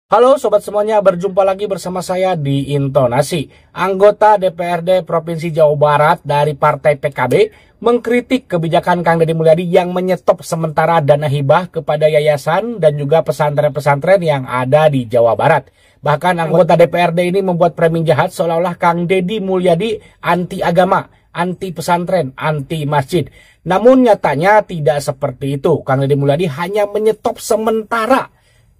Halo sobat semuanya, berjumpa lagi bersama saya di Intonasi. Anggota DPRD Provinsi Jawa Barat dari Partai PKB mengkritik kebijakan Kang Deddy Mulyadi yang menyetop sementara dana hibah kepada yayasan dan juga pesantren-pesantren yang ada di Jawa Barat. Bahkan anggota DPRD ini membuat framing jahat seolah-olah Kang Deddy Mulyadi anti agama, anti pesantren, anti masjid. Namun nyatanya tidak seperti itu. Kang Deddy Mulyadi hanya menyetop sementara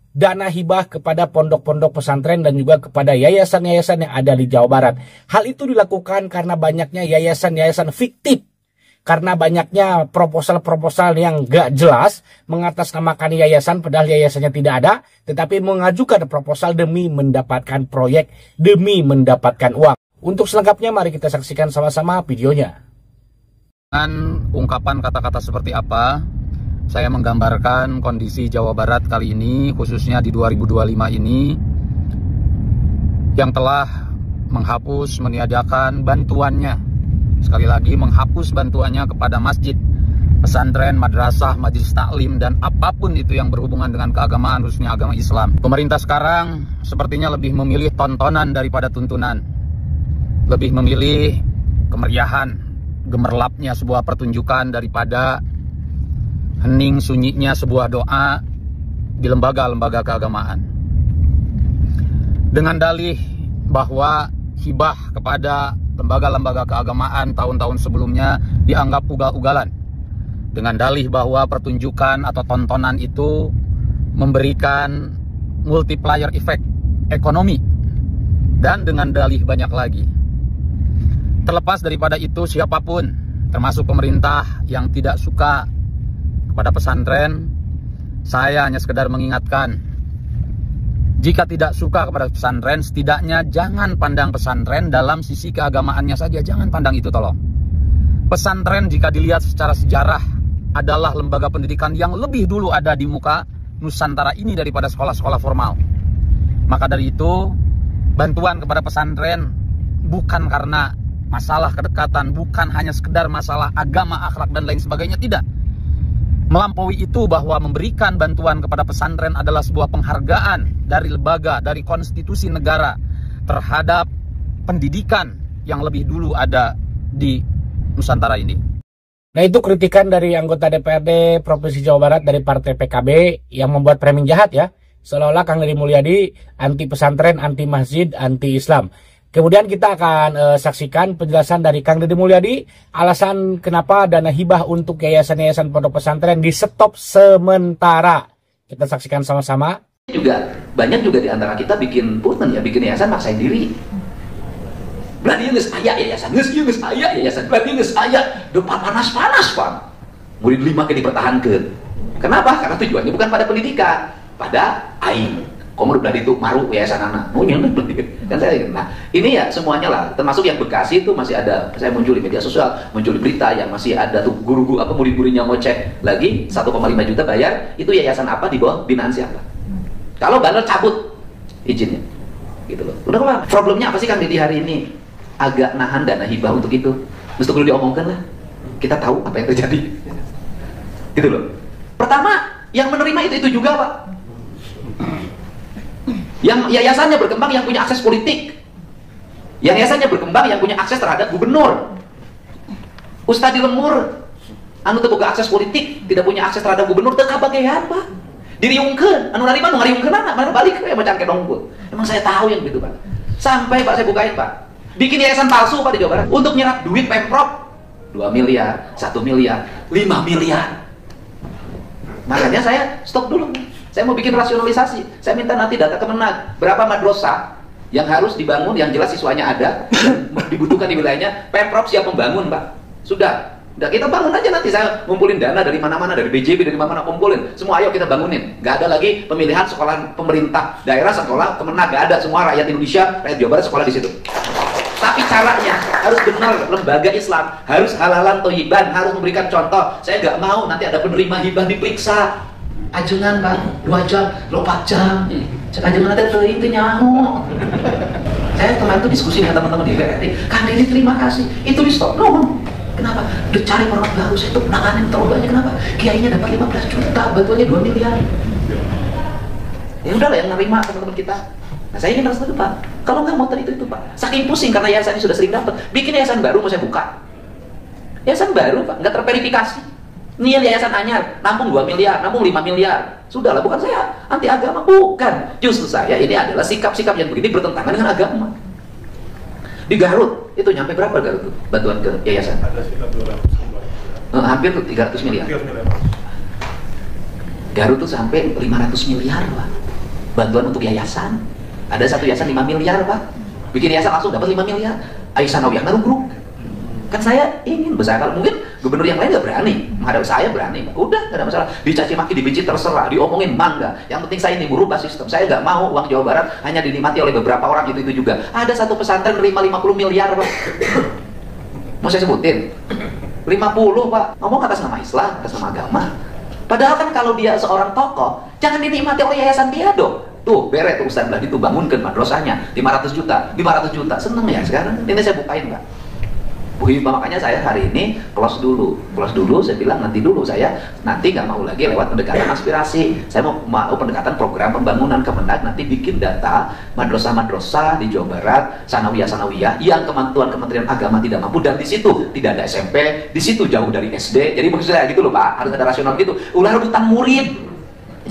dana hibah kepada pondok-pondok pesantren dan juga kepada yayasan-yayasan yang ada di Jawa Barat. Hal itu dilakukan karena banyaknya yayasan-yayasan fiktif. Karena banyaknya proposal-proposal yang gak jelas mengatasnamakan yayasan padahal yayasannya tidak ada. Tetapi mengajukan proposal demi mendapatkan proyek, demi mendapatkan uang. Untuk selengkapnya mari kita saksikan sama-sama videonya. Dengan ungkapan kata-kata seperti apa saya menggambarkan kondisi Jawa Barat kali ini, khususnya di 2025 ini, yang telah menghapus, meniadakan bantuannya. Sekali lagi, menghapus bantuannya kepada masjid, pesantren, madrasah, majelis taklim, dan apapun itu yang berhubungan dengan keagamaan, khususnya agama Islam. Pemerintah sekarang sepertinya lebih memilih tontonan daripada tuntunan. Lebih memilih kemeriahan, gemerlapnya sebuah pertunjukan daripada hening sunyinya sebuah doa di lembaga-lembaga keagamaan. Dengan dalih bahwa hibah kepada lembaga-lembaga keagamaan tahun-tahun sebelumnya dianggap ugal-ugalan. Dengan dalih bahwa pertunjukan atau tontonan itu memberikan multiplier effect ekonomi. Dan dengan dalih banyak lagi. Terlepas daripada itu, siapapun, termasuk pemerintah yang tidak suka pada pesantren, saya hanya sekedar mengingatkan, jika tidak suka kepada pesantren, setidaknya jangan pandang pesantren dalam sisi keagamaannya saja, jangan pandang itu, tolong. Pesantren jika dilihat secara sejarah adalah lembaga pendidikan yang lebih dulu ada di muka Nusantara ini daripada sekolah-sekolah formal. Maka dari itu, bantuan kepada pesantren bukan karena masalah kedekatan, bukan hanya sekedar masalah agama, akhlak, dan lain sebagainya, tidak. Melampaui itu bahwa memberikan bantuan kepada pesantren adalah sebuah penghargaan dari lembaga, dari konstitusi negara terhadap pendidikan yang lebih dulu ada di Nusantara ini. Nah, itu kritikan dari anggota DPRD Provinsi Jawa Barat dari Partai PKB yang membuat framing jahat ya. Seolah-olah Kang Deddy Mulyadi anti pesantren, anti masjid, anti Islam. Kemudian kita akan saksikan penjelasan dari Kang Deddy Mulyadi, alasan kenapa dana hibah untuk yayasan-yayasan pondok pesantren di stop sementara. Kita saksikan sama-sama. Banyak juga di antara kita bikin punten ya, bikin yayasan maksain diri. Berarti nges ayah yayasan, nges ayah yayasan, berarti nges ayah depan panas-panas Pak. Murid 5 ke dipertahankan. Kenapa? Karena tujuannya bukan pada pendidikan, pada aing. Komor berarti itu maru yayasan anak, kan saya. Nah ini ya semuanya lah, termasuk yang Bekasi itu masih ada. Saya muncul di media sosial, muncul di berita yang masih ada tuh guru-guru apa murid-muridnya mau cek lagi 1,5 juta bayar, itu yayasan apa di bawah binaan siapa? Kalau bandel cabut izinnya, gitu loh. Udah lah, problemnya apa sih Kang Deddy hari ini? Agak nahan dana hibah untuk itu, mesti perlu diomongkan lah. Kita tahu apa yang terjadi, gitu loh. Pertama, yang menerima itu juga Pak. Yang yayasannya berkembang yang punya akses politik, yang yayasannya berkembang yang punya akses terhadap gubernur. Ustadz di Lemur anu teu boga akses politik, tidak punya akses terhadap gubernur, teu kabagean Pak. Diriungkeun, anu narima nu ngariungkeun mana balik we macan kedongkul. Emang saya tahu yang gitu Pak. Sampai Pak saya bukain Pak. Bikin yayasan palsu Pak di Jawa Barat untuk nyerap duit Pemprov 2 miliar, 1 miliar, 5 miliar. Makanya saya stop dulu. Saya mau bikin rasionalisasi. Saya minta nanti data Kemenag, berapa madrasah yang harus dibangun, yang jelas siswanya ada, dibutuhkan di wilayahnya, Pemprov siap membangun Pak. Sudah kita bangun aja nanti. Saya ngumpulin dana dari mana-mana, dari BJB, dari mana-mana, kumpulin. Semua ayo kita bangunin. Gak ada lagi pemilihan sekolah pemerintah daerah, sekolah Kemenag, gak ada. Semua rakyat Indonesia, rakyat Jawa Barat sekolah di situ. Tapi caranya harus benar, lembaga Islam harus halalan toyiban, harus memberikan contoh. Saya nggak mau nanti ada penerima hibah diperiksa. Ajengan Pak, 2 jam, 4 jam. Cek ajengan nanti itu nyaho. Saya kemarin tuh diskusi dengan teman-teman di DPRD. Kang Deddy terima kasih, itu di stop. No. Kenapa? Udah cari orang baru, saya tuh nanganin terlalu banyak. Kenapa? Kiainya dapat 15 juta, bantuannya 2 miliar. Ya udahlah yang nerima teman-teman kita. Nah, saya ingin restu Pak. Kalau nggak mau itu Pak. Saking pusing karena yayasan ini sudah sering dapat. Bikin yayasan baru mau saya buka. Yayasan baru Pak, nggak terverifikasi. Ini yayasan anyar, nampung 2 miliar, nampung 5 miliar. Sudahlah, bukan saya anti agama, bukan. Justru saya ini adalah sikap-sikap yang begini bertentangan dengan agama. Di Garut, itu nyampe berapa Garut tuh bantuan ke yayasan? Ada sekitar 200. Hampir tuh 300 miliar. Garut tuh sampai 500 miliar Pak. Bantuan untuk yayasan. Ada satu yayasan 5 miliar Pak. Bikin yayasan langsung dapat 5 miliar. Aisyah Nawiyah Narugru. Kan saya ingin besar. Kalau mungkin gubernur yang lain nggak berani menghadap saya, berani Pak. Udah nggak ada masalah. Dicaci maki, dibenci terserah, diomongin mangga. Yang penting saya ini merubah sistem. Saya nggak mau uang Jawa Barat hanya dinikmati oleh beberapa orang itu juga. Ada satu pesantren nerima 50 miliar Pak. Mau saya sebutin? 50 Pak. Ngomong atas nama Islam, atas nama agama. Padahal kan kalau dia seorang tokoh, jangan dinikmati oleh yayasan dia dong. Tuh, beret tuh Ustaz Bladi tuh bangunkan madrasahnya 500 juta, 500 juta. Seneng ya sekarang? Ini saya bukain Pak. Bu Hibah, makanya saya hari ini close dulu, saya bilang nanti dulu, saya nanti nggak mau lagi lewat pendekatan aspirasi, saya mau pendekatan program pembangunan. Kemenag nanti bikin data madrasah-madrasah di Jawa Barat, sanawiyah-sanawiyah yang Kementerian Agama tidak mampu, dan di situ tidak ada SMP, di situ jauh dari SD. Jadi maksud saya gitu loh Pak, harus ada rasional gitu. Ulah rebutan murid,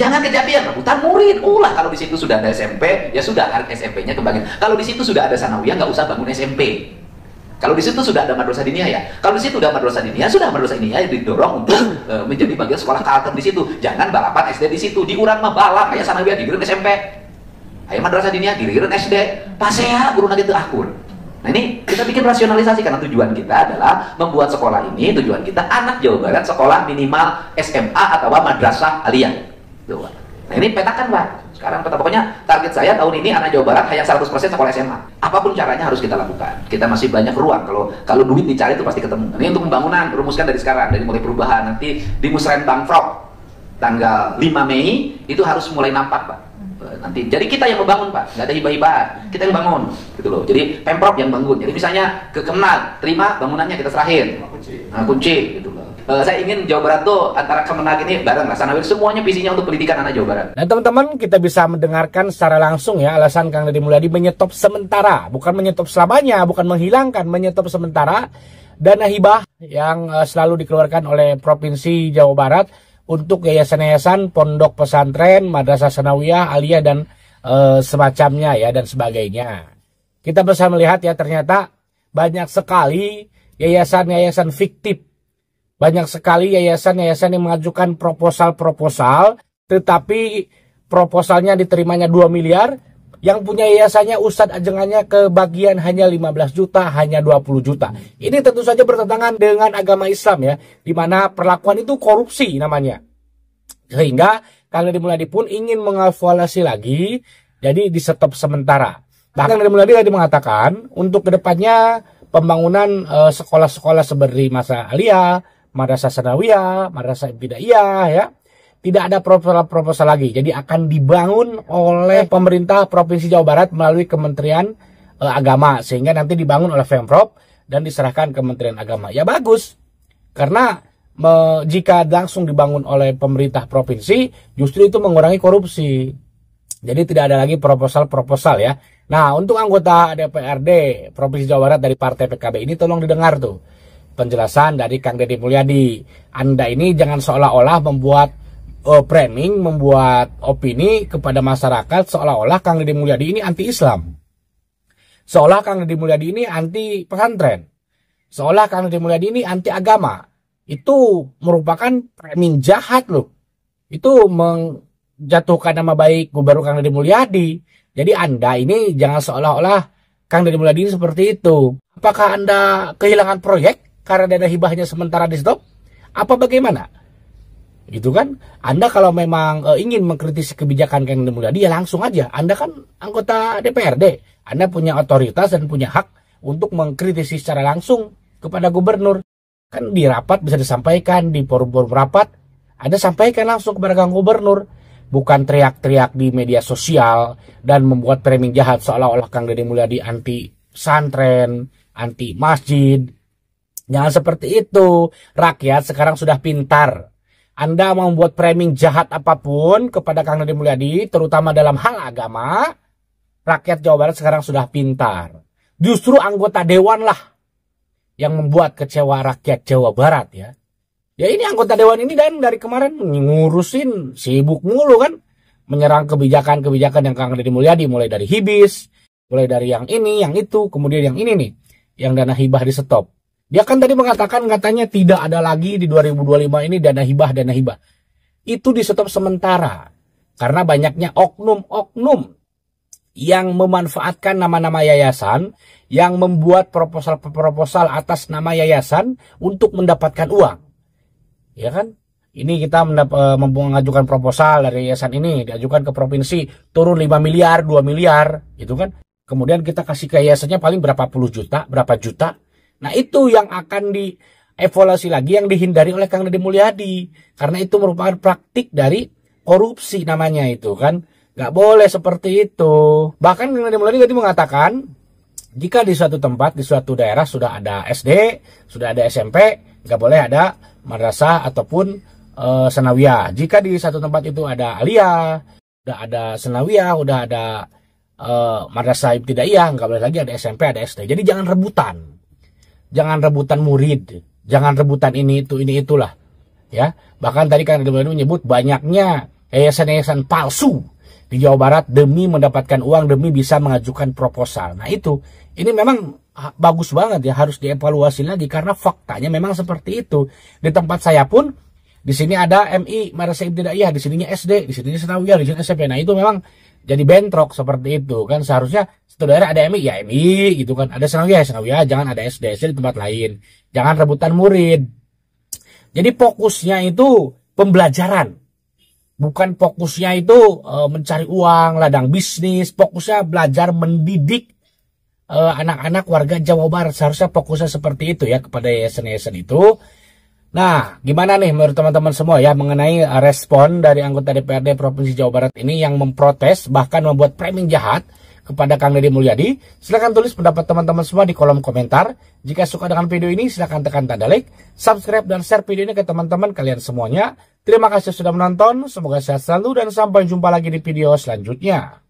jangan kejadian rebutan murid. Ulah kalau di situ sudah ada SMP, ya sudah SMP-nya kembangin. Kalau di situ sudah ada sanawiyah, nggak usah bangun SMP. Kalau di situ sudah ada madrasah diniyah ya. Kalau di situ sudah madrasah diniyah, sudah madrasah diniyah didorong untuk menjadi bagian sekolah karakter di situ. Jangan balapan SD di situ. Di urang mah balap kayak sanawiyah digireun SMP. Aya madrasah diniyah digireun SD. Pasea guruna gitu akur. Nah ini kita bikin rasionalisasi karena tujuan kita adalah membuat sekolah ini, tujuan kita anak Jawa Barat sekolah minimal SMA atau madrasah aliyah. Tuh. Nah ini petakan Pak. Sekarang pokoknya target saya tahun ini anak Jawa Barat hanya 100% sekolah SMA. Apapun caranya harus kita lakukan. Kita masih banyak ruang. Kalau duit dicari itu pasti ketemu. Ini untuk pembangunan, rumuskan dari sekarang, dari mulai perubahan. Nanti di Musrembang Frog tanggal 5 Mei itu harus mulai nampak Pak. Nanti jadi kita yang membangun Pak, nggak ada hibah-hibahan, kita yang bangun gitu loh. Jadi Pemprov yang bangun. Jadi misalnya ke Kemenag terima bangunannya, kita serahin kunci gitu loh. Saya ingin Jawa Barat tuh antara Kemenag ini bareng lah, Sanawir semuanya visinya untuk pendidikan anak Jawa Barat. Nah teman-teman, kita bisa mendengarkan secara langsung ya alasan Kang Deddy Mulyadi menyetop sementara, bukan menyetop selamanya, bukan menghilangkan, menyetop sementara dana hibah yang selalu dikeluarkan oleh Provinsi Jawa Barat untuk yayasan-yayasan, pondok pesantren, madrasah sanawiyah, aliyah dan semacamnya ya dan sebagainya. Kita bisa melihat ya ternyata banyak sekali yayasan-yayasan fiktif. Banyak sekali yayasan-yayasan yang mengajukan proposal-proposal, tetapi proposalnya diterimanya 2 miliar, yang punya yayasannya Ustadz ajengannya kebagian hanya 15 juta, hanya 20 juta. Ini tentu saja bertentangan dengan agama Islam ya, di mana perlakuan itu korupsi namanya. Sehingga Kang Deddy Mulyadi pun ingin mengevaluasi lagi, jadi di stop sementara. Bahkan Kang Deddy Mulyadi tadi mengatakan, untuk kedepannya pembangunan sekolah-sekolah seperti Madrasah Aliyah, Madrasah Sanawiyah, Madrasah Ibtidaiyah ya, tidak ada proposal lagi. Jadi akan dibangun oleh pemerintah Provinsi Jawa Barat melalui Kementerian Agama, sehingga nanti dibangun oleh Pemprov dan diserahkan Kementerian Agama. Ya bagus, karena jika langsung dibangun oleh pemerintah provinsi, justru itu mengurangi korupsi. Jadi tidak ada lagi proposal-proposal ya. Nah, untuk anggota DPRD Provinsi Jawa Barat dari Partai PKB ini tolong didengar tuh penjelasan dari Kang Deddy Mulyadi. Anda ini jangan seolah-olah membuat framing, membuat opini kepada masyarakat seolah-olah Kang Deddy Mulyadi ini anti-Islam. Seolah Kang Deddy Mulyadi ini anti pesantren. Seolah Kang Deddy Mulyadi ini anti agama. Itu merupakan framing jahat loh. Itu menjatuhkan nama baik Gubernur Kang Deddy Mulyadi. Jadi Anda ini jangan seolah-olah Kang Deddy Mulyadi ini seperti itu. Apakah Anda kehilangan proyek karena dana hibahnya sementara di stop? Apa bagaimana? Gitu kan? Anda kalau memang ingin mengkritisi kebijakan Kang Deddy Mulyadi ya langsung aja. Anda kan anggota DPRD. Anda punya otoritas dan punya hak untuk mengkritisi secara langsung kepada gubernur. Kan di rapat bisa disampaikan, di forum-forum rapat Anda sampaikan langsung kepada Kang Gubernur. Bukan teriak-teriak di media sosial dan membuat framing jahat seolah-olah Kang Deddy Mulyadi anti pesantren, anti masjid. Jangan seperti itu. Rakyat sekarang sudah pintar. Anda mau membuat framing jahat apapun kepada Kang Deddy Mulyadi, terutama dalam hal agama, rakyat Jawa Barat sekarang sudah pintar. Justru anggota dewan lah yang membuat kecewa rakyat Jawa Barat ya. Ya ini anggota dewan ini dan dari kemarin ngurusin sibuk mulu kan. Menyerang kebijakan-kebijakan yang Kang Deddy Mulyadi, mulai dari hibis, mulai dari yang ini, yang itu, kemudian yang ini nih, yang dana hibah di stop. Dia kan tadi mengatakan katanya tidak ada lagi di 2025 ini dana hibah. Itu di stop sementara. Karena banyaknya oknum-oknum yang memanfaatkan nama-nama yayasan, yang membuat proposal-proposal atas nama yayasan untuk mendapatkan uang. Ya kan? Ini kita mengajukan proposal dari yayasan ini, diajukan ke provinsi, turun 5 miliar, 2 miliar, gitu kan. Kemudian kita kasih ke yayasannya paling berapa puluh juta, berapa juta. Nah itu yang akan dievaluasi lagi, yang dihindari oleh Kang Deddy Mulyadi. Karena itu merupakan praktik dari korupsi namanya itu kan. Gak boleh seperti itu. Bahkan Kang Deddy Mulyadi tadi mengatakan, jika di suatu tempat, di suatu daerah sudah ada SD, sudah ada SMP, gak boleh ada madrasah ataupun sanawiyah. Jika di satu tempat itu ada aliyah, udah ada sanawiyah, udah ada madrasah ibtidaiyah, nggak boleh lagi ada SMP, ada SD. Jadi jangan rebutan murid, jangan rebutan ini itulah, ya. Bahkan tadi kan ada menyebut banyaknya yayasan-yayasan palsu di Jawa Barat demi mendapatkan uang, demi bisa mengajukan proposal. Nah ini memang bagus banget ya, harus dievaluasi lagi karena faktanya memang seperti itu. Di tempat saya pun di sini ada MI madrasah ibtidaiyah, di sininya SD, di sininya sanawiyah, di sini SMP. Nah itu memang jadi bentrok seperti itu kan. Seharusnya satu daerah ada MI, ya MI gitu kan. Ada sanawiyah, jangan ada SD di tempat lain. Jangan rebutan murid. Jadi fokusnya itu pembelajaran. Bukan fokusnya itu mencari uang, ladang bisnis. Fokusnya belajar mendidik anak-anak warga Jawa Barat. Seharusnya fokusnya seperti itu ya kepada yayasan-yayasan itu. Nah, gimana nih menurut teman-teman semua ya mengenai respon dari anggota DPRD Provinsi Jawa Barat ini yang memprotes bahkan membuat framing jahat kepada Kang Deddy Mulyadi? Silahkan tulis pendapat teman-teman semua di kolom komentar. Jika suka dengan video ini silahkan tekan tanda like, subscribe dan share video ini ke teman-teman kalian semuanya. Terima kasih sudah menonton, semoga sehat selalu dan sampai jumpa lagi di video selanjutnya.